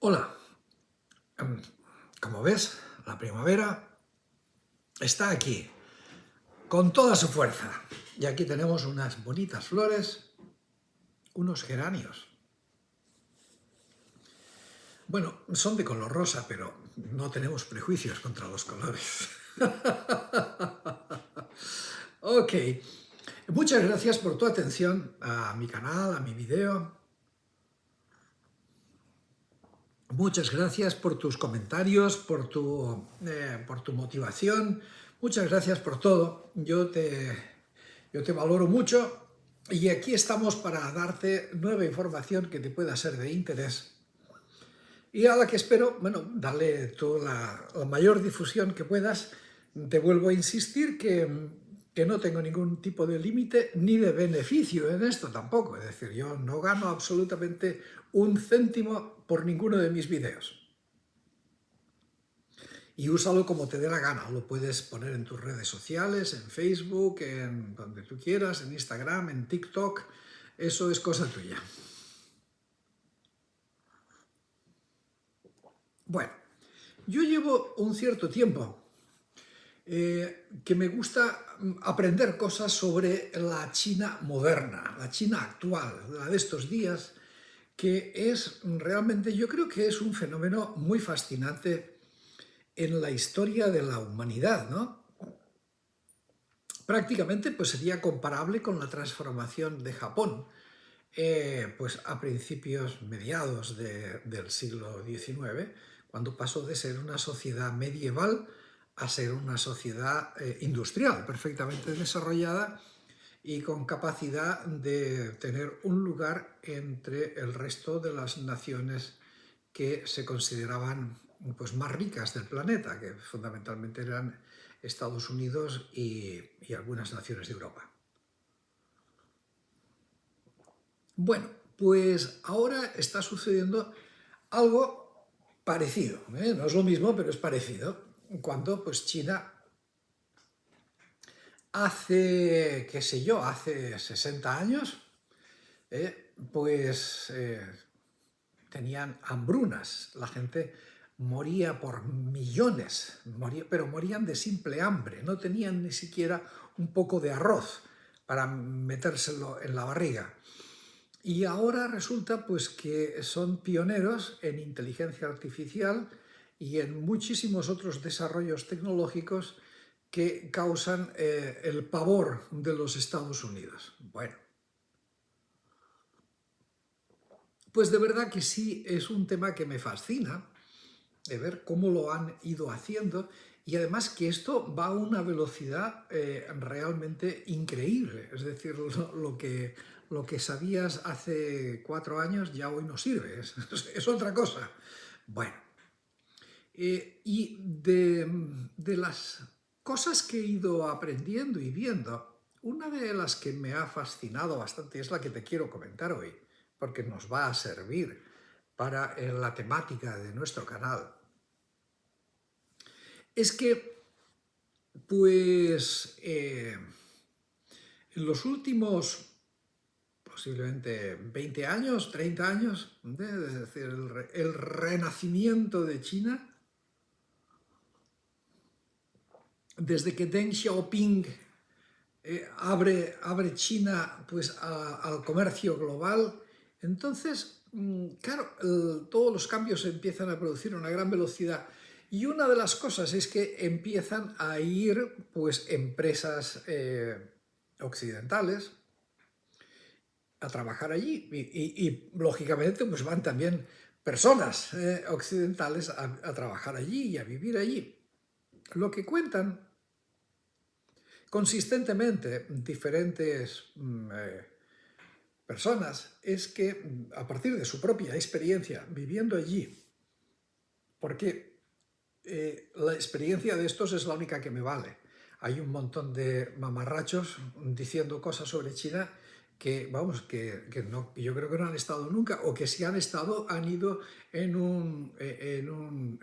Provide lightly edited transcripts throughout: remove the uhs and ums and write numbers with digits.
Hola, como ves, la primavera está aquí, con toda su fuerza. Y aquí tenemos unas bonitas flores, unos geranios. Bueno, son de color rosa, pero no tenemos prejuicios contra los colores. Ok, muchas gracias por tu atención a mi canal, a mi video. Muchas gracias por tus comentarios, por tu motivación. Muchas gracias por todo. Yo te valoro mucho y aquí estamos para darte nueva información que te pueda ser de interés y a la que espero, bueno, darle la mayor difusión que puedas. Te vuelvo a insistir que no tengo ningún tipo de límite ni de beneficio en esto tampoco. Es decir, yo no gano absolutamente un céntimo por ninguno de mis vídeos. Y úsalo como te dé la gana. Lo puedes poner en tus redes sociales, en Facebook, en donde tú quieras, en Instagram, en TikTok. Eso es cosa tuya. Bueno, yo llevo un cierto tiempo que me gusta aprender cosas sobre la China moderna, la China actual, la de estos días, que es realmente, yo creo que es un fenómeno muy fascinante en la historia de la humanidad, ¿no? Prácticamente pues sería comparable con la transformación de Japón, pues a mediados del siglo XIX, cuando pasó de ser una sociedad medieval a ser una sociedad industrial, perfectamente desarrollada y con capacidad de tener un lugar entre el resto de las naciones que se consideraban pues, más ricas del planeta, que fundamentalmente eran Estados Unidos y algunas naciones de Europa. Bueno, pues ahora está sucediendo algo parecido, ¿eh? No es lo mismo, pero es parecido, cuando pues China hace, qué sé yo, hace 60 años, tenían hambrunas, la gente moría por millones, pero morían de simple hambre, no tenían ni siquiera un poco de arroz para metérselo en la barriga. Y ahora resulta pues que son pioneros en inteligencia artificial y en muchísimos otros desarrollos tecnológicos que causan el pavor de los Estados Unidos. Bueno, pues de verdad que sí es un tema que me fascina, de ver cómo lo han ido haciendo y además que esto va a una velocidad realmente increíble. Es decir, lo que sabías hace 4 años ya hoy no sirve, es otra cosa. Bueno, y de las cosas que he ido aprendiendo y viendo, una de las que me ha fascinado bastante es la que te quiero comentar hoy, porque nos va a servir para la temática de nuestro canal. Es que, pues, en los últimos posiblemente 20 años, 30 años, es decir, el renacimiento de China, desde que Deng Xiaoping abre China pues, al comercio global, entonces, claro, todos los cambios se empiezan a producir a una gran velocidad. Y una de las cosas es que empiezan a ir pues, empresas occidentales a trabajar allí y, lógicamente pues, van también personas occidentales a trabajar allí y a vivir allí. Lo que cuentan consistentemente diferentes personas es que a partir de su propia experiencia viviendo allí, porque la experiencia de estos es la única que me vale. Hay un montón de mamarrachos diciendo cosas sobre China que, vamos, que no, yo creo que no han estado nunca, o que si han estado, han ido en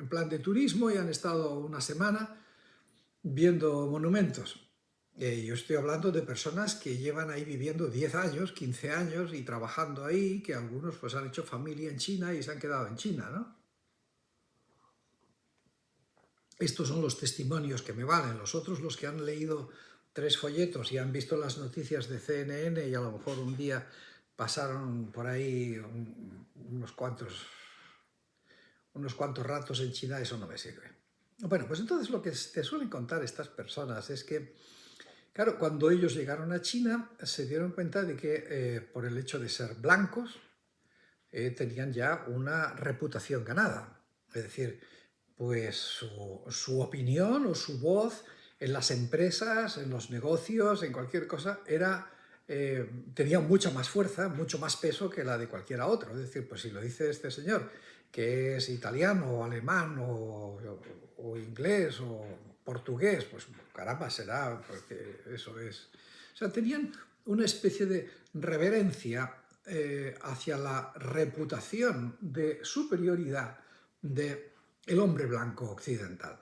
plan de turismo y han estado una semana viendo monumentos. Yo estoy hablando de personas que llevan ahí viviendo 10 años, 15 años y trabajando ahí, que algunos pues han hecho familia en China y se han quedado en China, ¿no? estos son los testimonios que me valen. Los otros, los que han leído 3 folletos y han visto las noticias de CNN y a lo mejor un día pasaron por ahí unos cuantos ratos en China, eso no me sirve. Bueno, pues entonces lo que te suelen contar estas personas es que, claro, cuando ellos llegaron a China se dieron cuenta de que por el hecho de ser blancos tenían ya una reputación ganada. Es decir, pues su opinión o su voz en las empresas, en los negocios, en cualquier cosa, tenía mucha más fuerza, mucho más peso que la de cualquiera otro. Es decir, pues si lo dice este señor, que es italiano o alemán o inglés o portugués, pues caramba, será, porque eso es. O sea, tenían una especie de reverencia hacia la reputación de superioridad de el hombre blanco occidental.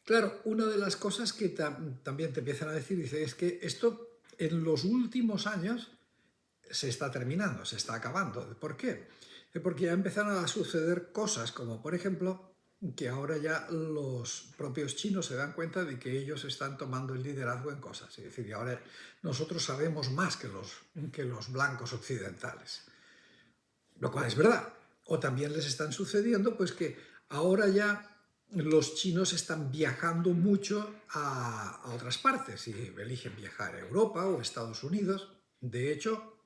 Claro, una de las cosas que también te empiezan a decir, dice, es que esto en los últimos años se está terminando, se está acabando. ¿Por qué? Porque ya empezaron a suceder cosas como, por ejemplo, que ahora ya los propios chinos se dan cuenta de que ellos están tomando el liderazgo en cosas. Es decir, y ahora nosotros sabemos más que los blancos occidentales. Lo cual es verdad. O también les están sucediendo pues que ahora ya los chinos están viajando mucho a otras partes y eligen viajar a Europa o Estados Unidos. De hecho,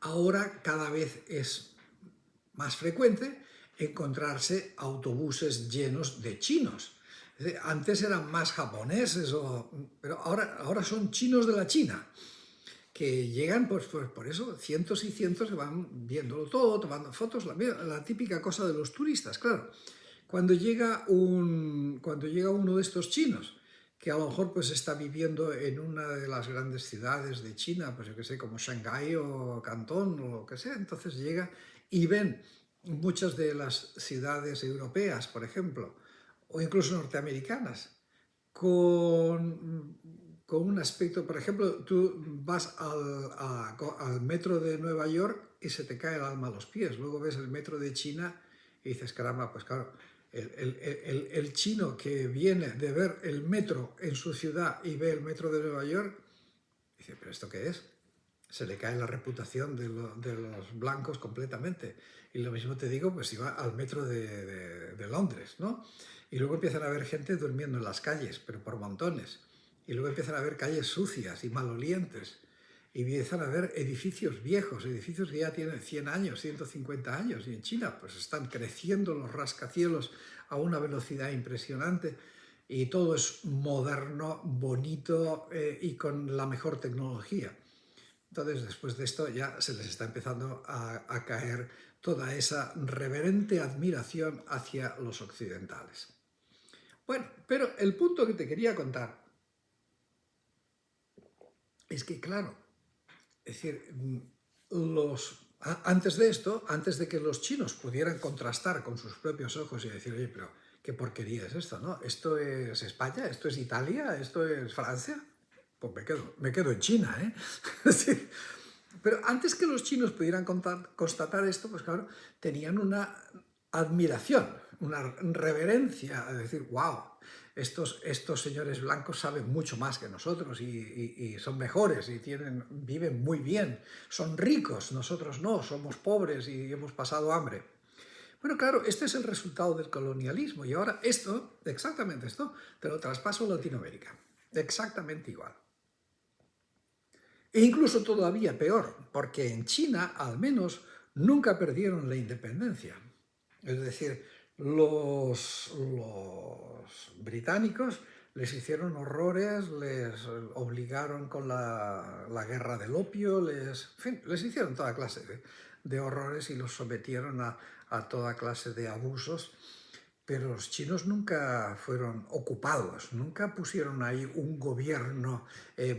ahora cada vez es más frecuente encontrarse autobuses llenos de chinos. Antes eran más japoneses, pero ahora son chinos de la China, que llegan, pues por eso, cientos y cientos que van viéndolo todo, tomando fotos, la típica cosa de los turistas, claro. Cuando llega uno de estos chinos, que a lo mejor pues está viviendo en una de las grandes ciudades de China, pues yo que sé, como Shanghái o Cantón o lo que sea, entonces llega y ven muchas de las ciudades europeas, por ejemplo, o incluso norteamericanas, con un aspecto, por ejemplo, tú vas al metro de Nueva York y se te cae el alma a los pies, luego ves el metro de China y dices, caramba, pues claro, el chino que viene de ver el metro en su ciudad y ve el metro de Nueva York, dice, ¿pero esto qué es? Se le cae la reputación de los blancos completamente. Y lo mismo te digo, pues si va al metro de Londres, ¿no? Y luego empiezan a haber gente durmiendo en las calles, pero por montones. Y luego empiezan a haber calles sucias y malolientes. Y empiezan a haber edificios viejos, edificios que ya tienen 100 años, 150 años. Y en China pues están creciendo los rascacielos a una velocidad impresionante. Y todo es moderno, bonito y con la mejor tecnología. Entonces, después de esto ya se les está empezando a caer toda esa reverente admiración hacia los occidentales. Bueno, pero el punto que te quería contar es que, claro, es decir, antes de esto, antes de que los chinos pudieran contrastar con sus propios ojos y decir, oye, pero qué porquería es esto, ¿no? ¿Esto es España? ¿Esto es Italia? ¿Esto es Francia? Pues me quedo en China, ¿eh? Sí. Pero antes que los chinos pudieran constatar esto, pues claro, tenían una admiración, una reverencia, a decir, wow, estos señores blancos saben mucho más que nosotros y son mejores y viven muy bien, son ricos, nosotros no, somos pobres y hemos pasado hambre. Bueno, claro, este es el resultado del colonialismo y ahora exactamente esto, te lo traspaso a Latinoamérica, exactamente igual. E incluso todavía peor, porque en China, al menos, nunca perdieron la independencia. Es decir, los británicos les hicieron horrores, les obligaron con la guerra del opio, en fin, les hicieron toda clase de horrores y los sometieron a toda clase de abusos. Pero los chinos nunca fueron ocupados, nunca pusieron ahí un gobierno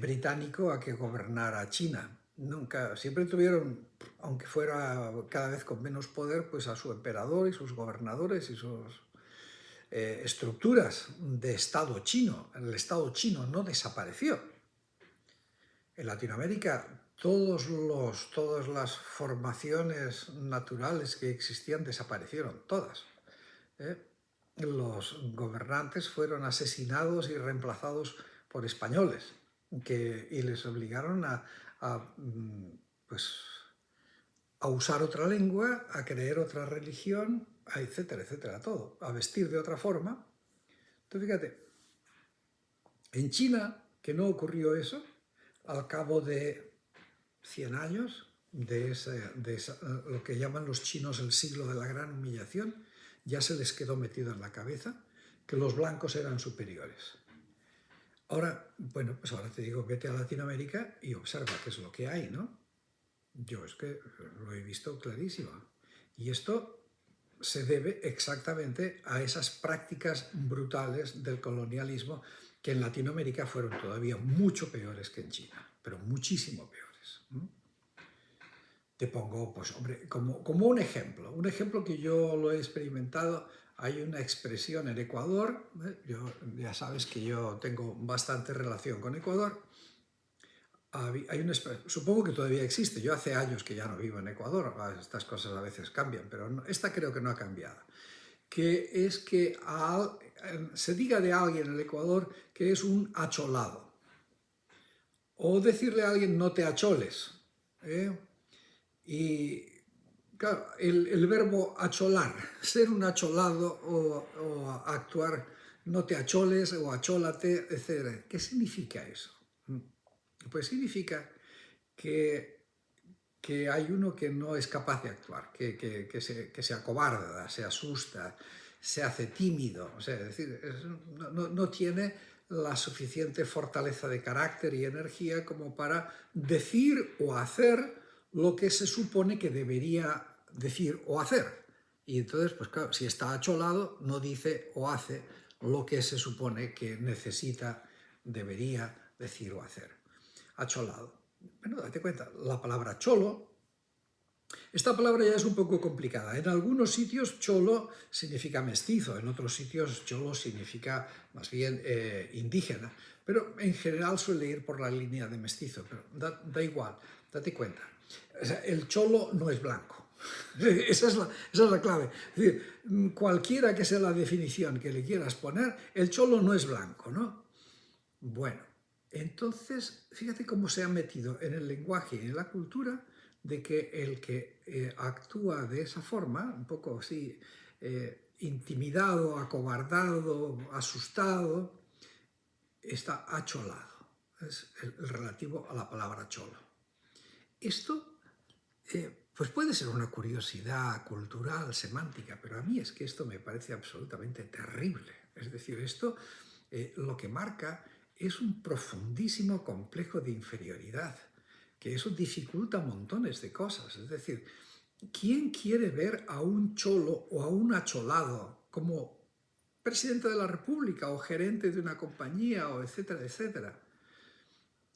británico a que gobernara China. Nunca, siempre tuvieron, aunque fuera cada vez con menos poder, pues a su emperador y sus gobernadores y sus estructuras de Estado chino. El Estado chino no desapareció. En Latinoamérica todas las formaciones naturales que existían desaparecieron, todas. ¿Eh? Los gobernantes fueron asesinados y reemplazados por españoles y les obligaron pues, a usar otra lengua, a creer otra religión, etcétera, etcétera, todo, a vestir de otra forma. Entonces, fíjate, en China, que no ocurrió eso, al cabo de 100 años, lo que llaman los chinos el siglo de la gran humillación, ya se les quedó metido en la cabeza que los blancos eran superiores. Ahora, bueno, pues ahora te digo, vete a Latinoamérica y observa qué es lo que hay, ¿no? Yo es que lo he visto clarísimo. Y esto se debe exactamente a esas prácticas brutales del colonialismo que en Latinoamérica fueron todavía mucho peores que en China, pero muchísimo peores. Te pongo, pues hombre, como un ejemplo que yo lo he experimentado. Hay una expresión en Ecuador, ya sabes que yo tengo bastante relación con Ecuador. Supongo que todavía existe, yo hace años que ya no vivo en Ecuador, estas cosas a veces cambian, pero esta creo que no ha cambiado, que es que se diga de alguien en el Ecuador que es un acholado, o decirle a alguien no te acholes, ¿eh? Y claro, el verbo acholar, ser un acholado o actuar no te acholes o achólate, etc. ¿Qué significa eso? Pues significa que hay uno que no es capaz de actuar, que se acobarda, se asusta, se hace tímido, o sea, es decir, no tiene la suficiente fortaleza de carácter y energía como para decir o hacer lo que se supone que debería decir o hacer. Y entonces, pues claro, si está acholado, no dice o hace lo que se supone que necesita, debería decir o hacer. Acholado. Bueno, date cuenta, la palabra cholo, esta palabra ya es un poco complicada. En algunos sitios cholo significa mestizo, en otros sitios cholo significa más bien indígena, pero en general suele ir por la línea de mestizo, pero da igual, date cuenta. O sea, el cholo no es blanco. Esa es la clave. Es decir, cualquiera que sea la definición que le quieras poner, el cholo no es blanco, ¿no? Bueno, entonces, fíjate cómo se ha metido en el lenguaje y en la cultura de que el que actúa de esa forma, un poco así, intimidado, acobardado, asustado, está acholado. Es el relativo a la palabra cholo. Esto pues puede ser una curiosidad cultural, semántica, pero a mí es que esto me parece absolutamente terrible. Es decir, esto lo que marca es un profundísimo complejo de inferioridad, que eso dificulta montones de cosas. Es decir, ¿quién quiere ver a un cholo o a un acholado como presidente de la República o gerente de una compañía o etcétera, etcétera?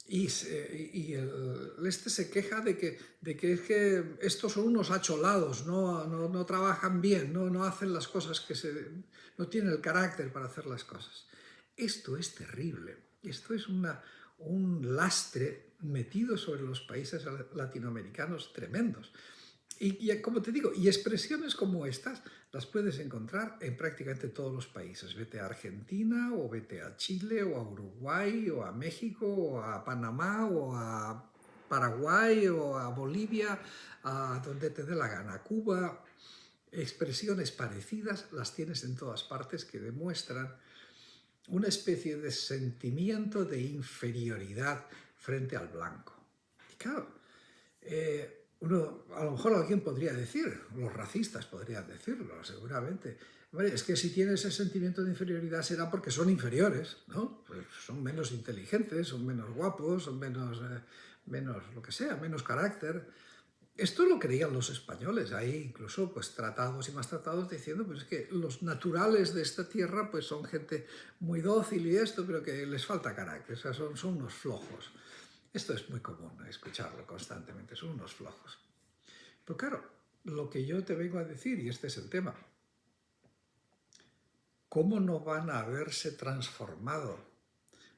Y este se queja de que es que estos son unos acholados, no trabajan bien, no hacen las cosas no tienen el carácter para hacer las cosas. Esto es terrible, esto es un lastre metido sobre los países latinoamericanos tremendos. Y como te digo, y expresiones como estas las puedes encontrar en prácticamente todos los países. Vete a Argentina, o vete a Chile, o a Uruguay, o a México, o a Panamá, o a Paraguay, o a Bolivia, a donde te dé la gana. Cuba, expresiones parecidas las tienes en todas partes que demuestran una especie de sentimiento de inferioridad frente al blanco. Y claro, a lo mejor alguien podría decir, los racistas podrían decirlo, seguramente. Es que si tienen ese sentimiento de inferioridad será porque son inferiores, ¿no? Pues son menos inteligentes, son menos guapos, son menos lo que sea, menos carácter. Esto lo creían los españoles, hay incluso pues tratados y más tratados diciendo pues, que los naturales de esta tierra pues son gente muy dócil y esto, pero que les falta carácter, o sea, son unos flojos. Esto es muy común escucharlo constantemente, son unos flojos. Pero claro, lo que yo te vengo a decir, y este es el tema, ¿cómo no van a haberse transformado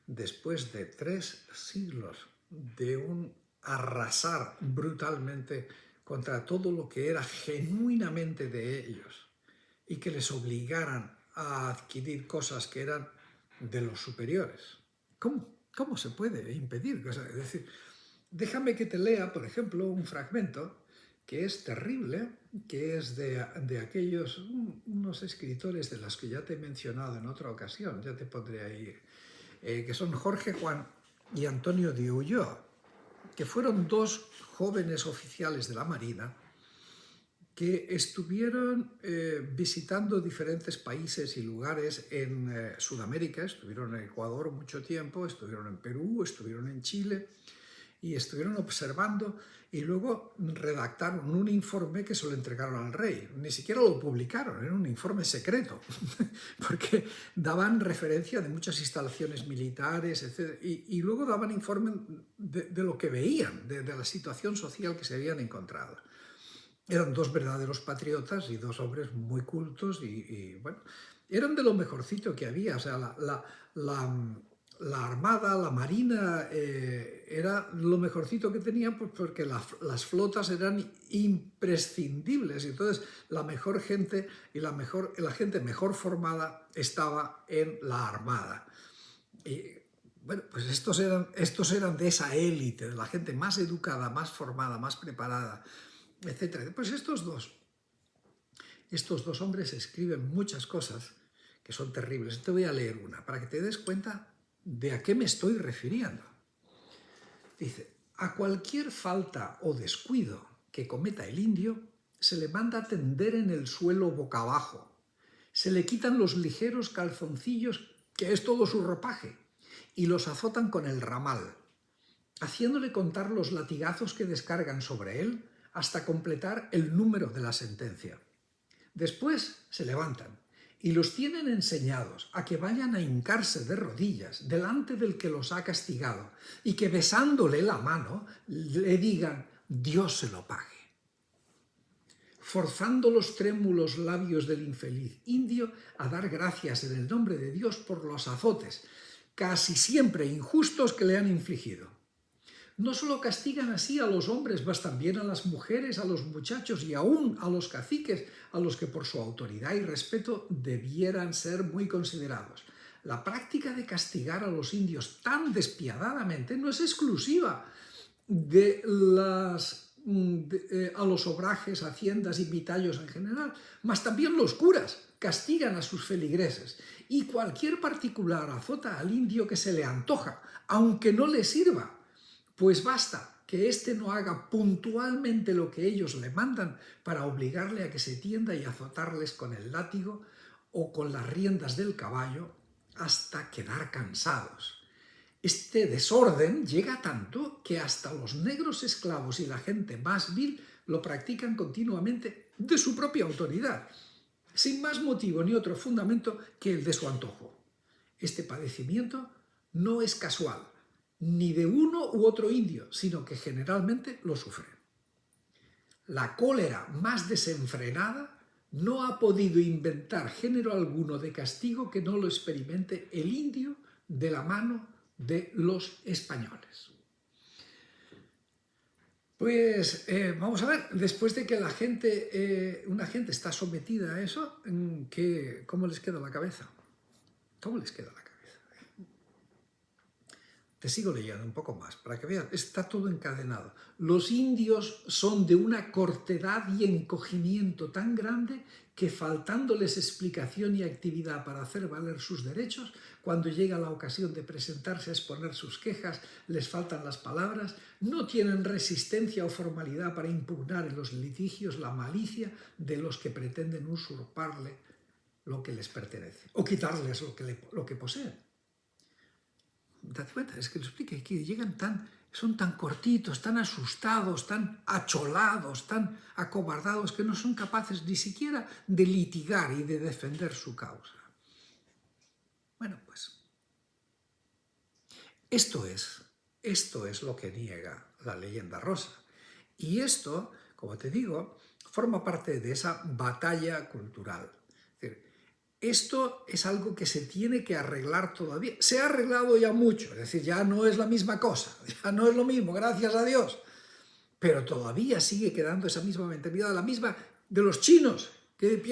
después de 3 siglos de un arrasar brutalmente contra todo lo que era genuinamente de ellos y que les obligaran a adquirir cosas que eran de los superiores. ¿Cómo se puede impedir? O sea, es decir, déjame que te lea, por ejemplo, un fragmento que es terrible, que es de aquellos, unos escritores de los que ya te he mencionado en otra ocasión, ya te pondré ahí, que son Jorge Juan y Antonio de Ulloa, que fueron dos jóvenes oficiales de la Marina que estuvieron visitando diferentes países y lugares en Sudamérica, estuvieron en Ecuador mucho tiempo, estuvieron en Perú, estuvieron en Chile, y estuvieron observando y luego redactaron un informe que se lo entregaron al rey. Ni siquiera lo publicaron, era un informe secreto, porque daban referencia de muchas instalaciones militares, etc. Y luego daban informe de lo que veían, de la situación social que se habían encontrado. Eran dos verdaderos patriotas y dos hombres muy cultos y bueno, eran de lo mejorcito que había. O sea, la Armada, la Marina, era lo mejorcito que tenían pues porque las flotas eran imprescindibles y entonces la mejor gente y la gente mejor formada estaba en la Armada. Y bueno, pues estos eran de esa élite, de la gente más educada, más formada, más preparada, etc. Pues estos dos hombres escriben muchas cosas que son terribles. Te voy a leer una para que te des cuenta de a qué me estoy refiriendo. Dice, a cualquier falta o descuido que cometa el indio, se le manda tender en el suelo boca abajo. Se le quitan los ligeros calzoncillos, que es todo su ropaje, y los azotan con el ramal, haciéndole contar los latigazos que descargan sobre él hasta completar el número de la sentencia. Después se levantan y los tienen enseñados a que vayan a hincarse de rodillas delante del que los ha castigado y que besándole la mano le digan Dios se lo pague. Forzando los trémulos labios del infeliz indio a dar gracias en el nombre de Dios por los azotes, casi siempre injustos, que le han infligido. No solo castigan así a los hombres, mas también a las mujeres, a los muchachos y aún a los caciques, a los que por su autoridad y respeto debieran ser muy considerados. La práctica de castigar a los indios tan despiadadamente no es exclusiva de a los obrajes, haciendas y vitallos en general, mas también los curas castigan a sus feligreses y cualquier particular azota al indio que se le antoja, aunque no le sirva. Pues basta que éste no haga puntualmente lo que ellos le mandan para obligarle a que se tienda y azotarles con el látigo o con las riendas del caballo hasta quedar cansados. Este desorden llega tanto que hasta los negros esclavos y la gente más vil lo practican continuamente de su propia autoridad, sin más motivo ni otro fundamento que el de su antojo. Este padecimiento no es casual, ni de uno u otro indio, sino que generalmente lo sufren. La cólera más desenfrenada no ha podido inventar género alguno de castigo que no lo experimente el indio de la mano de los españoles. Pues vamos a ver, después de que una gente está sometida a eso, ¿cómo les queda la cabeza? ¿Cómo les queda la cabeza? Te sigo leyendo un poco más, para que veas, está todo encadenado. Los indios son de una cortedad y encogimiento tan grande que, faltándoles explicación y actividad para hacer valer sus derechos, cuando llega la ocasión de presentarse a exponer sus quejas, les faltan las palabras, no tienen resistencia o formalidad para impugnar en los litigios la malicia de los que pretenden usurparle lo que les pertenece, o quitarles lo que poseen. Date cuenta, es que lo explique, que son tan cortitos, tan asustados, tan acholados, tan acobardados, que no son capaces ni siquiera de litigar y de defender su causa. Bueno, pues, esto es lo que niega la leyenda rosa. Y esto, como te digo, forma parte de esa batalla cultural. Es decir, Esto es algo que se tiene que arreglar todavía. Se ha arreglado ya mucho, es decir, ya no es la misma cosa, ya no es lo mismo, gracias a Dios. Pero todavía sigue quedando esa misma mentalidad, la misma de los chinos, que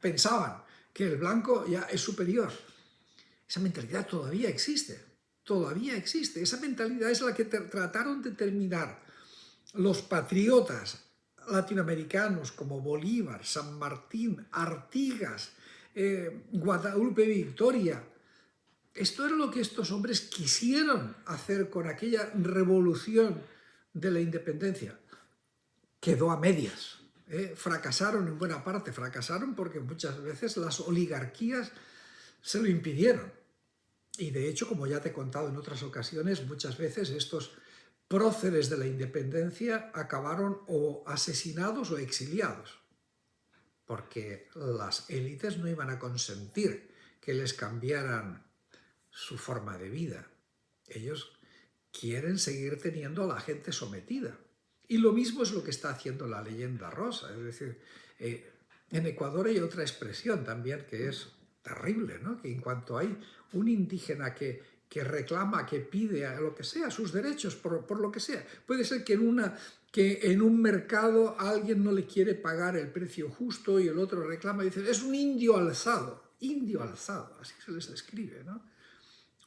pensaban que el blanco ya es superior. Esa mentalidad todavía existe, todavía existe. Esa mentalidad es la que trataron de terminar los patriotas latinoamericanos como Bolívar, San Martín, Artigas, Guadalupe Victoria. Esto era lo que estos hombres quisieron hacer con aquella revolución de la independencia. Quedó a medias. Fracasaron en buena parte, fracasaron porque muchas veces las oligarquías se lo impidieron. Y de hecho, como ya te he contado en otras ocasiones, muchas veces estos próceres de la independencia acabaron o asesinados o exiliados, porque las élites no iban a consentir que les cambiaran su forma de vida. Ellos quieren seguir teniendo a la gente sometida. Y lo mismo es lo que está haciendo la leyenda rosa. Es decir, en Ecuador hay otra expresión también que es terrible, ¿no? Que en cuanto hay un indígena que reclama, que pide a lo que sea, sus derechos, por lo que sea. Puede ser que en un mercado alguien no le quiere pagar el precio justo y el otro reclama y dice, es un indio alzado, así se les describe, ¿no?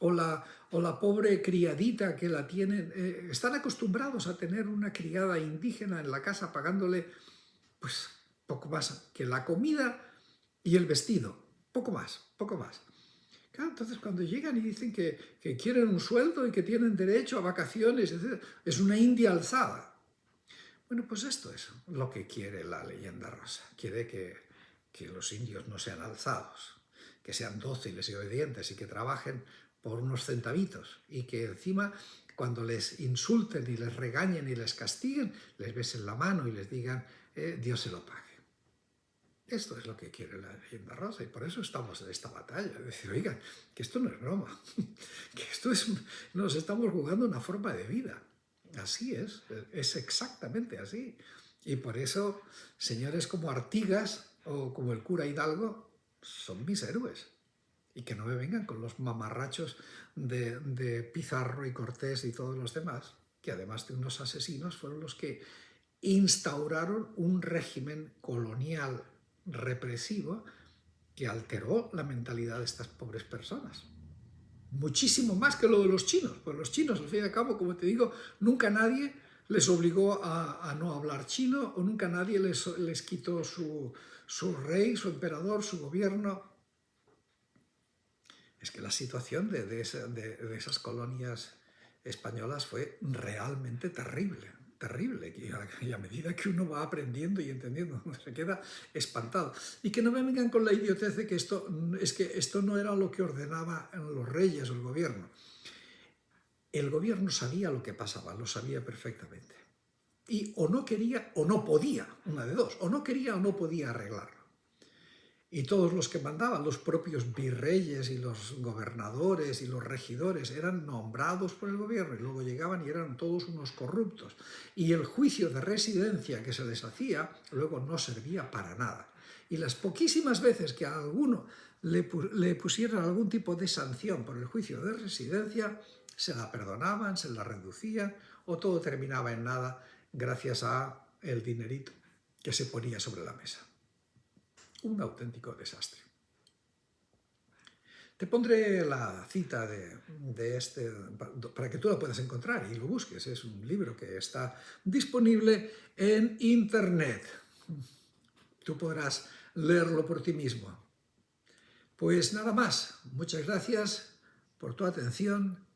O la pobre criadita que la tienen, están acostumbrados a tener una criada indígena en la casa pagándole pues poco más que la comida y el vestido, poco más, poco más. Claro, entonces cuando llegan y dicen que quieren un sueldo y que tienen derecho a vacaciones, etc., es una india alzada. Bueno, pues esto es lo que quiere la leyenda rosa. Quiere que los indios no sean alzados, que sean dóciles y obedientes y que trabajen por unos centavitos y que encima cuando les insulten y les regañen y les castiguen, les besen la mano y les digan Dios se lo pague. Esto es lo que quiere la leyenda rosa y por eso estamos en esta batalla. Es decir, oigan, que esto no es broma, que esto es, nos estamos jugando una forma de vida. Así es exactamente así. Y por eso, señores como Artigas o como el cura Hidalgo son mis héroes. Y que no me vengan con los mamarrachos de Pizarro y Cortés y todos los demás, que además de unos asesinos fueron los que instauraron un régimen colonial represivo que alteró la mentalidad de estas pobres personas. Muchísimo más que lo de los chinos, pues los chinos, al fin y al cabo, como te digo, nunca nadie les obligó a no hablar chino o nunca nadie les quitó su rey, su emperador, su gobierno. Es que la situación de esas colonias españolas fue realmente terrible, terrible. Y a medida que uno va aprendiendo y entendiendo, se queda espantado. Y que no me vengan con la idiotez de que esto no era lo que ordenaban los reyes o el gobierno. El gobierno sabía lo que pasaba, lo sabía perfectamente. Y o no quería o no podía, una de dos, o no quería o no podía arreglarlo. Y todos los que mandaban, los propios virreyes y los gobernadores y los regidores, eran nombrados por el gobierno y luego llegaban y eran todos unos corruptos. Y el juicio de residencia que se les hacía luego no servía para nada. Y las poquísimas veces que a alguno le pusieran algún tipo de sanción por el juicio de residencia, se la perdonaban, se la reducían o todo terminaba en nada gracias a el dinerito que se ponía sobre la mesa. Un auténtico desastre. Te pondré la cita de este para que tú la puedas encontrar y lo busques. Es un libro que está disponible en internet. Tú podrás leerlo por ti mismo. Pues nada más. Muchas gracias por tu atención.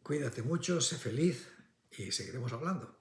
Cuídate mucho, sé feliz y seguiremos hablando.